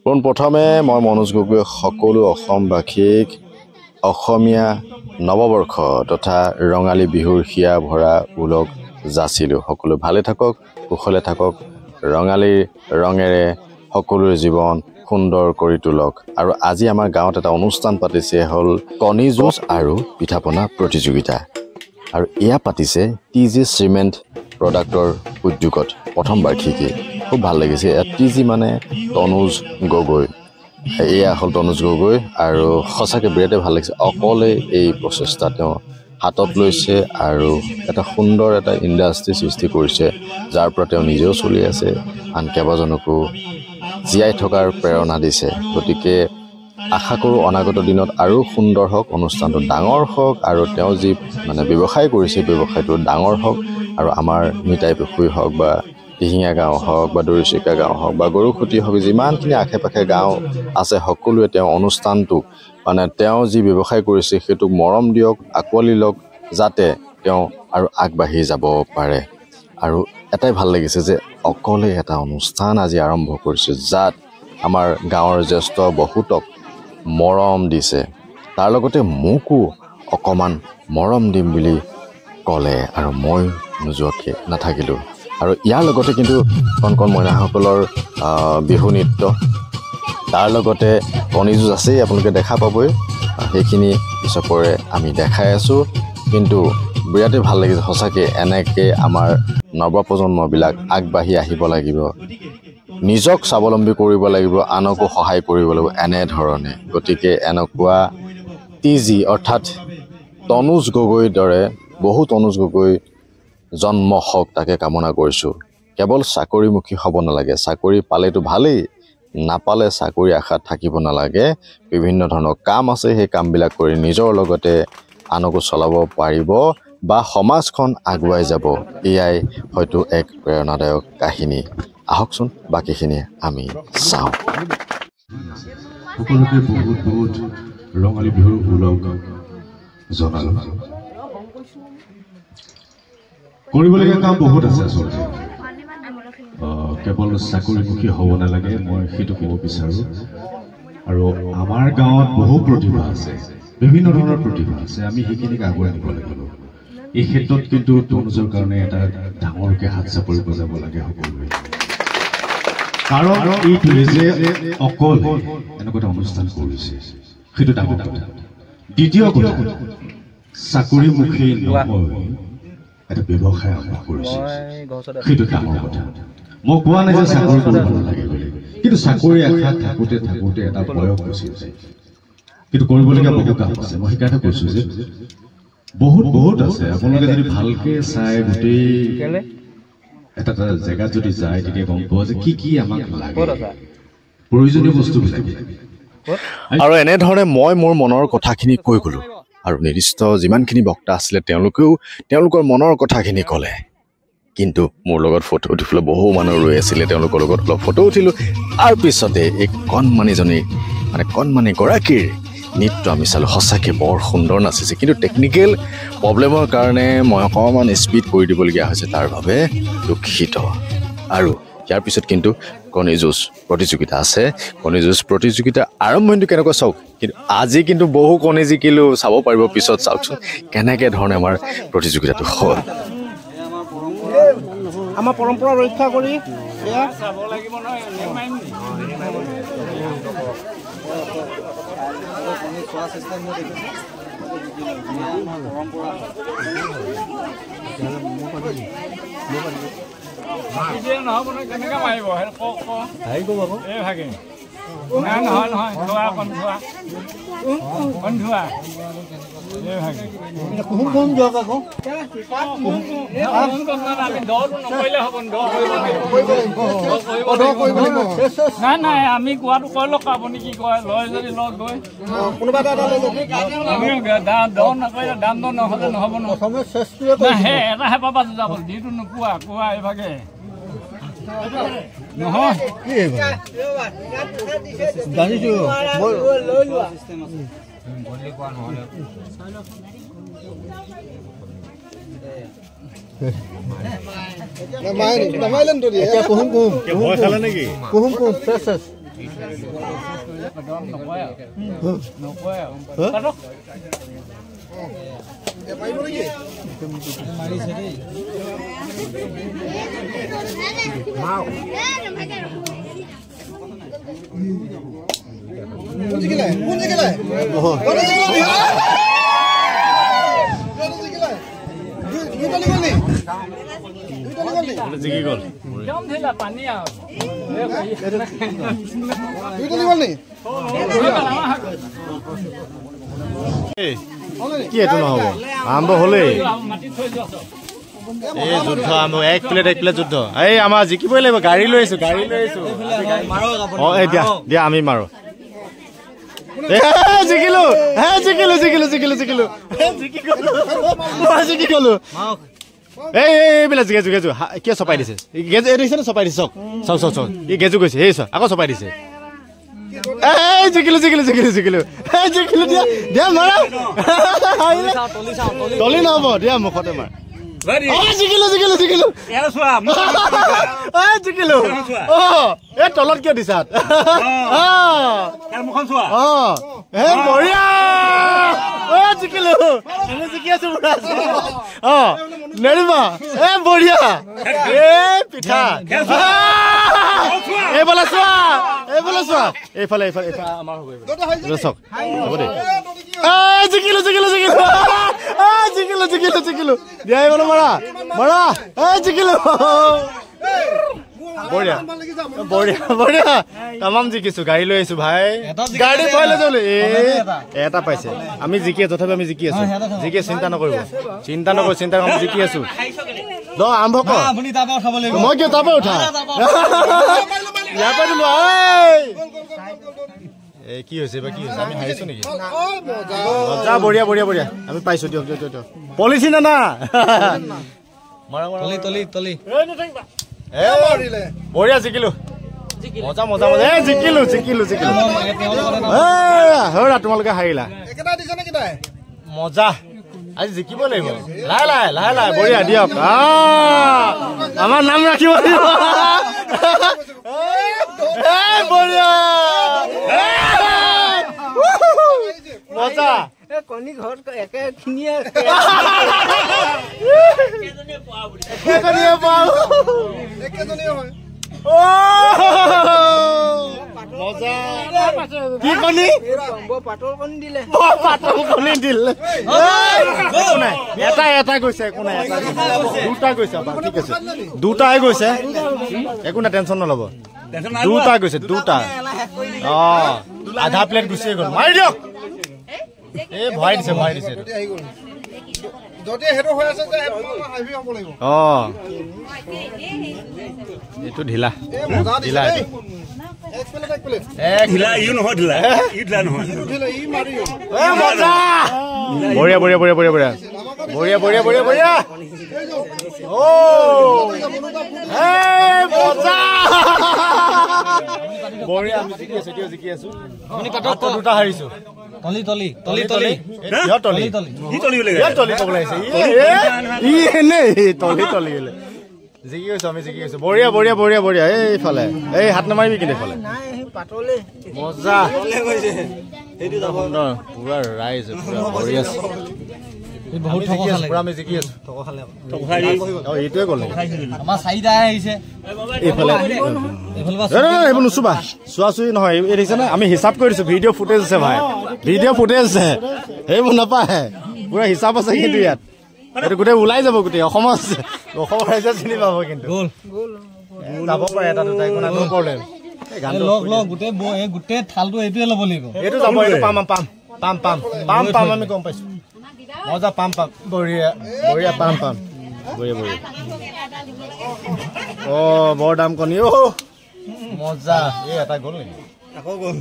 পোনপ্ৰথমে মই মনোজ গগৈ সকলো অসমবাসীক অসমীয়া নৱবৰ্ষ তথা ৰঙালী বিহুৰ হিয়া ভৰা উলক যাচিলোঁ। সকলো ভালে থাকক, কুশলে থাকক, ৰঙালীৰ ৰঙেৰে সকলোৰে জীৱন সুন্দৰ কৰি তোলক। আৰু আজি আমাৰ গাঁৱত এটা অনুষ্ঠান পাতিছে, হ'ল কণী যুঁজ আৰু পিঠাপনা প্ৰতিযোগিতা। আৰু এয়া পাতিছে টিজি চিমেণ্ট প্ৰডাক্টৰ উদ্যোগত প্ৰথম বাৰ্ষিকী। খুব ভাল লাগিছে। টিজি মানে তনুজ গগৈ, এয়া হ'ল তনুজ গগৈ। আৰু সঁচাকৈ বিৰাটে ভাল লাগিছে। অকলে এই প্ৰচেষ্টা তেওঁ হাতত লৈছে আৰু এটা সুন্দৰ এটা ইণ্ডাষ্ট্ৰি সৃষ্টি কৰিছে, যাৰ পৰা তেওঁ নিজেও চলি আছে, আন কেইবাজনকো জীয়াই থকাৰ প্ৰেৰণা দিছে। গতিকে আশা কৰোঁ অনাগত দিনত আৰু সুন্দৰ হওক, অনুষ্ঠানটো ডাঙৰ হওক, আৰু তেওঁ যি মানে ব্যৱসায় কৰিছে ব্যৱসায়টো ডাঙৰ হওক। আৰু আমাৰ নিতাই পুখুৰী হওক বা দিহিঙীয়া গাঁও হওক বা দৰিচিকা গাঁও হওক বা গৰুখুটি হওক, যিমানখিনি আশে পাশে গাঁও আছে সকলোৱে তেওঁ অনুষ্ঠানটোক মানে তেওঁ যি ব্যৱসায় কৰিছে সেইটোক মৰম দিয়ক, আঁকোৱালি লওক, যাতে তেওঁ আৰু আগবাঢ়ি যাব পাৰে। আৰু এটাই ভাল লাগিছে যে অকলে এটা অনুষ্ঠান আজি আৰম্ভ কৰিছে, যাত আমাৰ গাঁৱৰ জ্যেষ্ঠ বহুতক মৰম দিছে, তাৰ লগতে মোকো অকণমান মৰম দিম বুলি ক'লে, আৰু মই নোযোৱাকৈ নাথাকিলোঁ। আৰু ইয়াৰ লগতে কিন্তু কণ কণ মইনাসকলৰ বিহু নৃত্য, তাৰ লগতে কণী যুঁজ আছেই, আপোনালোকে দেখা পাবই। সেইখিনি পিছপৰে আমি দেখাই আছোঁ। কিন্তু বিৰাটেই ভাল লাগিছে সঁচাকৈ। এনেকৈ আমাৰ নৱপ্ৰজন্মবিলাক আগবাঢ়ি আহিব লাগিব, নিজক স্বাৱলম্বী কৰিব লাগিব, আনকো সহায় কৰিব লাগিব এনেধৰণে। গতিকে এনেকুৱা টিজি অৰ্থাৎ তনুজ গগৈৰ দৰে বহু তনুজ গগৈ জন্ম হওক তাকে কামনা কৰিছোঁ। কেৱল চাকৰিমুখী হ'ব নালাগে, চাকৰি পালেতো ভালেই, নাপালে চাকৰি আশাত থাকিব নালাগে। বিভিন্ন ধৰণৰ কাম আছে, সেই কামবিলাক কৰি নিজৰ লগতে আনকো চলাব পাৰিব বা সমাজখন আগুৱাই যাব। এয়াই হয়তো এক প্ৰেৰণাদায়ক কাহিনী। আহকচোন বাকীখিনি আমি চাওঁ। সকলোকে বহুত বহুত ৰঙালী বিহুৰ ওলগ জনালোঁ। কৰিবলগীয়া কাম বহুত আছে আচলতে, কেৱল চাকৰিমুখী হ'ব নালাগে, মই সেইটো ক'ব বিচাৰোঁ। আৰু আমাৰ গাঁৱত বহু প্ৰতিভা আছে, বিভিন্ন ধৰণৰ প্ৰতিভা আছে, আমি সেইখিনিক আগুৱাই নিব লাগিব। এই ক্ষেত্ৰত কিন্তু তনুজৰ কাৰণে এটা ডাঙৰকৈ হাত চাপৰি বজাব লাগে সকলোৱে। কাৰণ এইটোৱে যে অকল এনেকুৱা এটা অনুষ্ঠান কৰিছে, সেইটো ডাঙৰ কথা। দ্বিতীয় কথা, চাকৰিমুখী নহয়, এটা ব্যৱসায় আৰম্ভ কৰিছে, সেইটো ডাঙৰ কথা। মই কোৱা নাই যে চাকৰি কৰিব নালাগে বুলি, কিন্তু চাকৰি আশাত থাকোঁতে থাকোঁতে এটা বয়স গুচি যায়। কিন্তু কৰিবলগীয়া বহু কাম আছে। মই সেইকাৰণে কৈছোঁ যে বহুত আছে। আপোনালোকে যদি ভালকৈ চাই গোটেই এটা এটা জেগাত যদি যায়, তেতিয়া গম পোৱা যে কি আমাক লাগে, প্ৰয়োজনীয় বস্তুবিলাক। আৰু এনেধৰণে মই মোৰ মনৰ কথাখিনি কৈ গ'লোঁ, আৰু নিৰ্দিষ্ট যিমানখিনি বক্তা আছিলে তেওঁলোকেও তেওঁলোকৰ মনৰ কথাখিনি ক'লে। কিন্তু মোৰ লগত ফটো উঠিবলৈ বহু মানুহ ৰৈ আছিলে, তেওঁলোকৰ লগত অলপ ফটো উঠিলোঁ। তাৰ পিছতে এই কণমানিজনী মানে কণমানিগৰাকীৰ নৃত্য আমি চালোঁ। সঁচাকৈ বৰ সুন্দৰ নাচিছে, কিন্তু টেকনিকেল প্ৰব্লেমৰ কাৰণে মই অকণমান স্পীড কৰি দিবলগীয়া হৈছে, তাৰ বাবে দুখিত। আৰু ইয়াৰ পিছত কিন্তু কণী যুঁজ প্ৰতিযোগিতা আছে। কণী যুঁজ প্ৰতিযোগিতাৰ আৰম্ভণিটো কেনেকুৱা চাওক। কিন্তু আজি কিন্তু বহু কণী জিকিলোঁ, চাব পাৰিব পিছত। চাওকচোন কেনেকৈ ধৰণে আমাৰ প্ৰতিযোগিতাটো হ'ল। আমাৰ পৰম্পৰা ৰক্ষা কৰি চাব লাগিব নহয়। নহ'ব নহয়, কেনেকৈ মাৰিব এই ভাগে নহয় নহয়, ধোৱা কন্ধোৱা কন্ধোৱা এই ভাগে আমি দহটো নকৰিলে হ'ব। নাই নাই, আমি কোৱাটো কৈ লওক, আপুনি কি কয় লয় যদি লওক গৈ কোনোবা দহ নকৰিলে দাম দৰ নহ'লে নহ'ব নহয়। সেই এটাহে পাবা যাব, যিটো নোপোৱা কোৱা এইভাগে নহয়। জানিছো নকয় আৰু মাৰিছে দেই জিকি গ'ল একদম ঢিলা পানী আৰু কি এইটো নহ'ব আৰম্ভ হ'লেই মাটি থৈ যোৱা এই যুদ্ধ আৰম্ভ এক প্লেট যুদ্ধ এই আমাৰ জিকিবই লাগিব গাড়ী লৈ আহিছো অঁ এই দিয়া দিয়া আমি মাৰো জিকিলো জিকি গলো এইবিলাক গেজু কিয় চপাই দিছে গেজু এইটো দিছে নে চপাই দিছে চাওক ই গেজু গৈছে এই চাওক আকৌ চপাই দিছে জিকিলো দিয়া দিয়া মাৰা তলি নহ'ব দিয়া মুখতে মাৰ জিকিলো তলত কিয় দিছা বঢ়িয়া জিকিলো জিকি আছো নেৰিবা বঢ়িয়া পিঠা এইফালে চোৱা এইফালে আমাৰ হ'ব চাওক হ'ব দেই জিকিলো দিয়া এইফালে মাৰা জিকিলো বঢ়িয়া তামাম জিকিছো গাড়ী লৈ আহিছো ভাই গাড়ী ভয় লৈ যাবলৈ এটা পাইছে আমি জিকি আছো তথাপি আমি জিকি আছো চিন্তা নকৰিব আমি জিকি আছো আৰম্ভ কৰ মই কিয় তাৰ পৰা উঠা ইয়াৰ পৰা দিলো কি হৈছে আমি হাৰিছো নেকি বঢ়িয়া আমি পাইছো দিয়ক পলিচি না বঢ়িয়া জিকিলো মজা জিকিলো তোমালোকে হাৰিলা মজা আজি জিকিব লাগিব লাহে বঢ়িয়া দিয়ক আমাৰ নাম ৰাখিব লাগিব বঢ়িয়া মজা কণী ঘৰত একেখিনিয়ে কি কণী পাতল কণী দিলে এটা গৈছে একো নাই দুটা গৈছে ঠিক আছে দুটাই গৈছে একো নাই টেনচন নল'ব দুটা গৈছে আধা প্লেট গুচিয়ে গ'ল মাৰি দিয়ক ভৰাই দিছে এইটো ঢিলা বঢ়িয়া জিকি আছো দুটা হাৰিছো জিকি গৈছো বঢ়িয়া এইফালে এই হাত নামাৰিবি কিন্তু এইফালে মজা পুৰা ৰাইজ এইটোৱে গ'ল এইবোৰ নুচুবা চোৱা নহয় এই দেখিছে নে আমি হিচাপ কৰিছো ভিডিঅ' ফুটেজ আছে ভাই সেইবোৰ নাপায় পুৰা হিচাপ আছে কিন্তু ইয়াত এইটো গোটেই ওলাই যাব গোটেই অসমৰ ৰাইজে চিনি পাব কিন্তু যাব পাৰে এটা দুটা একো প্ৰব্লেম গোটেই থালটো এইটোৱে ল'ব লাগিব এইটো যাব পাম আমি গম পাইছো মজা পাম বঢ়িয়া পাম বঢ়িয়া বৰ দাম কণী মজা এটা গ'ল নেকি আকৌ গ'ল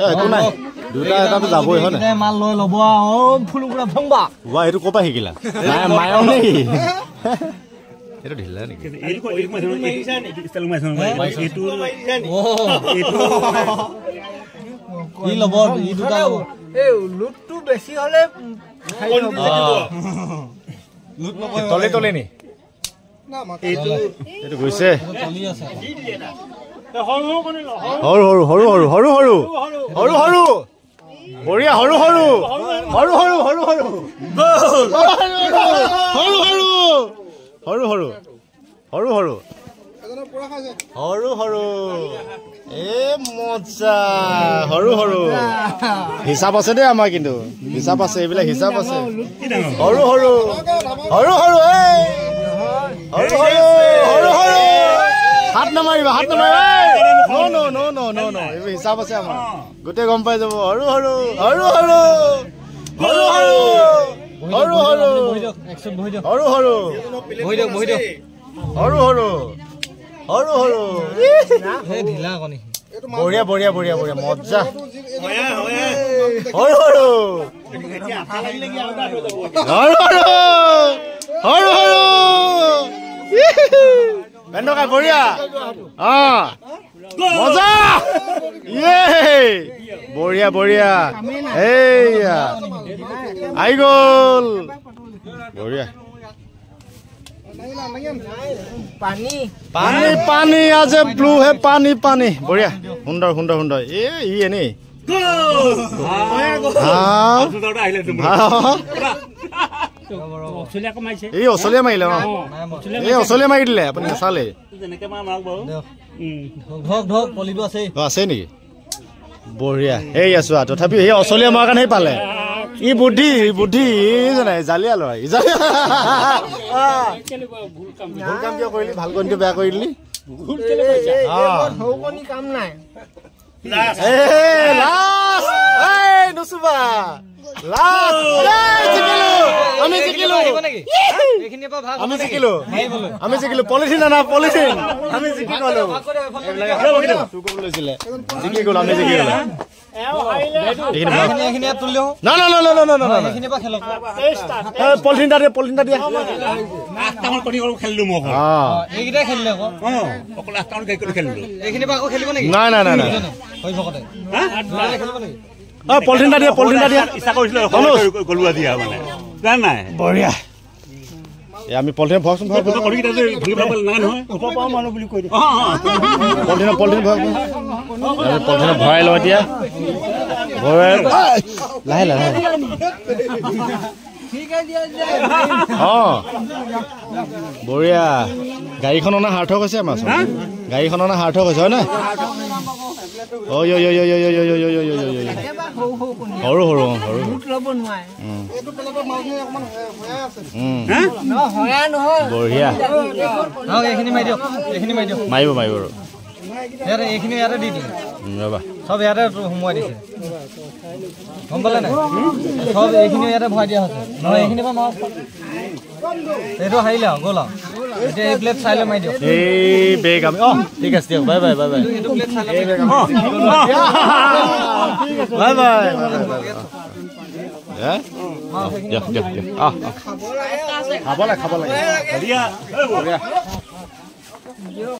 একো নাই দুটা এটাতো যাবই হয় নাই মাল লৈ ল'ব ফুলুকুৰা ভংবা এইটো ক'ৰ পৰা শিকিলা মায়ৰ নেকি এইটো ঢিলা নেকি ল'ব লুটটো বেছি হ'লে তলে নি এইটো গৈছে সৰু সৰু সৰু সৰু সৰু সৰু সৰু সৰু বঢ়িয়া সৰু সৰু সৰু সৰু সৰু সৰু সৰু সৰু সৰু সৰু সৰু সৰু সৰু এ মজা সৰু সৰু হিচাপ আছে দেই আমাৰ কিন্তু হিচাপ আছে এইবিলাক হিচাপ আছে সৰু সৰু সৰু সৰু সৰু সৰু সৰু হাত নামাৰিবা ন ন ন ন ন এইবোৰ হিচাপ আছে আমাৰ গোটেই গম পাই যাব সৰু সৰু সৰু সৰু সৰু সৰু সৰু সৰু সৰু সৰু সৰু সৰু সৰু বঢ়িয়া বঢ়িয়া বঢ়িয়া বঢ়িয়া মজা সৰু সৰু সৰু সৰু সৰু বেণ্ডকা বঢ়িয়া মজা বঢ়িয়া বঢ়িয়া এইয়া আহি গ'ল বঢ়িয়া পানী পানী আজ ব্লু হে পানী পানী বঢ়িয়া সুন্দৰ সুন্দৰ সুন্দৰ ই এনেই এই অচলীয়া মাৰিলে এই অচলীয়া মাৰি দিলে আপুনি নাচালে আছে নেকি বঢ়িয়া এই আছো তথাপি সেই অচলীয়া মৰাৰ কাৰণে পালে ই বুদ্ধি বুদ্ধি জানে জালিয়া লৰা ভুল কাম কিয় কৰিলি ভাল কৰি বেয়া কৰি দিলি কাম নাই নুচুবা আমি জিকিলো আমি জিকিলো আমি জিকিলো পলিথিন আনা পলিথিন আমি জিকি গলো লৈছিলে জিকি গলো আমি জিকি গলো পলিথিন দিয়া পলিথিন দিয়া নাই নাই নাই নাই পলিথিন দিয়া পলিথিন দিয়া ইচ্ছা কৰিছিলো গলুৱা দিয়া মানে নাই বঢ়িয়া আমি পলিথিন ভৰাচোন পলিথিন পলিথিন পলিথিন ভৰাই লওঁ এতিয়া লাহে লাহে বঢ়িয়া গাড়ীখন অনা সাৰ্থক হৈছে আমাৰ গাড়ীখন অনা সাৰ্থক হৈছে হয় নাই সৰু সৰু সৰু বঢ়িয়া মাৰিব মাৰিব এইখিনি ইয়াতে দি দিলে ৰবা চব ইয়াতে সোমোৱাই দিছে গম পালে নাই চব এইখিনি ইয়াতে ভৰাই দিয়া হৈছে নহয় এইখিনি পৰা মাছ এইটো হাৰিলে গ'ল এতিয়া এই প্লেট চাই লৈ মাৰি দিয়ক এই বেগ আমি ঠিক আছে দিয়ক bye bye bye bye bye bye দিয়ক দিয়ক দিয়ক খাব লাগে